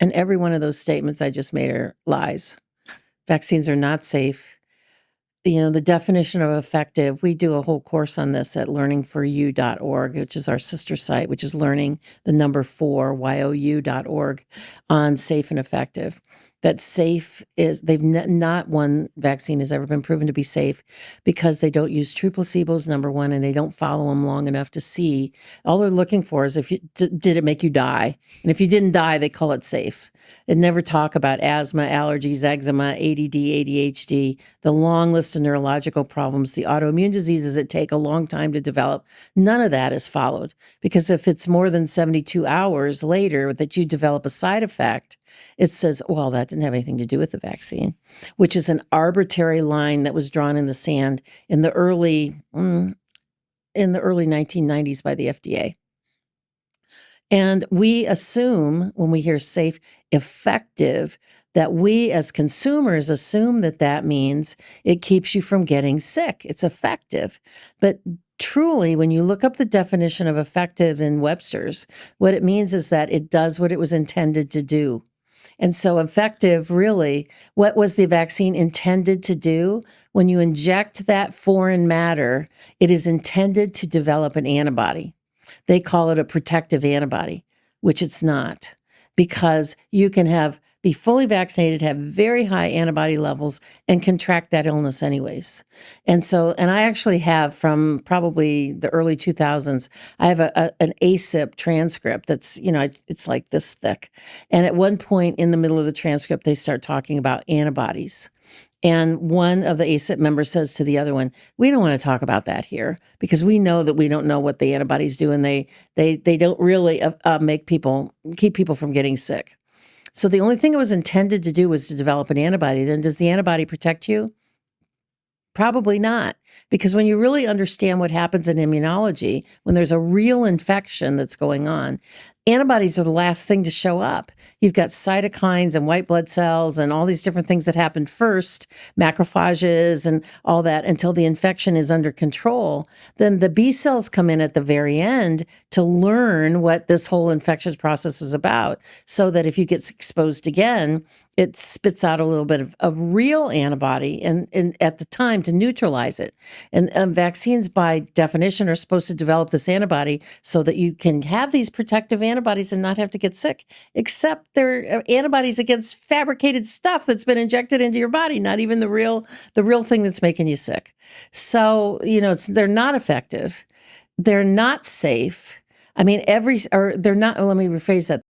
And every one of those statements I just made are lies. Vaccines are not safe. The definition of effective, we do a whole course on this at learningforyou.org, which is our sister site, which is learning the number 4, YOU.org, on safe and effective. That safe is, not one vaccine has ever been proven to be safe because they don't use true placebos, number one, and they don't follow them long enough to see. All they're looking for is did it make you die? And if you didn't die, they call it safe. It never talk about asthma, allergies, eczema, ADD, ADHD, the long list of neurological problems, the autoimmune diseases that take a long time to develop. None of that is followed, because if it's more than 72 hours later that you develop a side effect, it says, well, that didn't have anything to do with the vaccine, which is an arbitrary line that was drawn in the sand in the early 1990s by the FDA. And we assume, when we hear safe, effective, that we as consumers assume that that means it keeps you from getting sick. It's effective. But truly, when you look up the definition of effective in Webster's, what it means is that it does what it was intended to do. And so effective, really, what was the vaccine intended to do? When you inject that foreign matter, it is intended to develop an antibody. They call it a protective antibody, which it's not, because you can be fully vaccinated, have very high antibody levels, and contract that illness anyways. And I actually have, from probably the early 2000s, I have an ACIP transcript that's, it's like this thick. And at one point in the middle of the transcript, they start talking about antibodies. And one of the ACIP members says to the other one, we don't want to talk about that here because we know that we don't know what the antibodies do, and they don't really keep people from getting sick. So the only thing it was intended to do was to develop an antibody. Then does the antibody protect you? Probably not, because when you really understand what happens in immunology, when there's a real infection that's going on, antibodies are the last thing to show up. You've got cytokines and white blood cells and all these different things that happen first, macrophages and all that, until the infection is under control. Then the B cells come in at the very end to learn what this whole infectious process was about, so that if you get exposed again, it spits out a little bit of real antibody and at the time to neutralize it. And vaccines, by definition, are supposed to develop this antibody so that you can have these protective antibodies and not have to get sick, except they're antibodies against fabricated stuff that's been injected into your body, not even the real thing that's making you sick. So, they're not effective. They're not safe. I mean, they're not, let me rephrase that.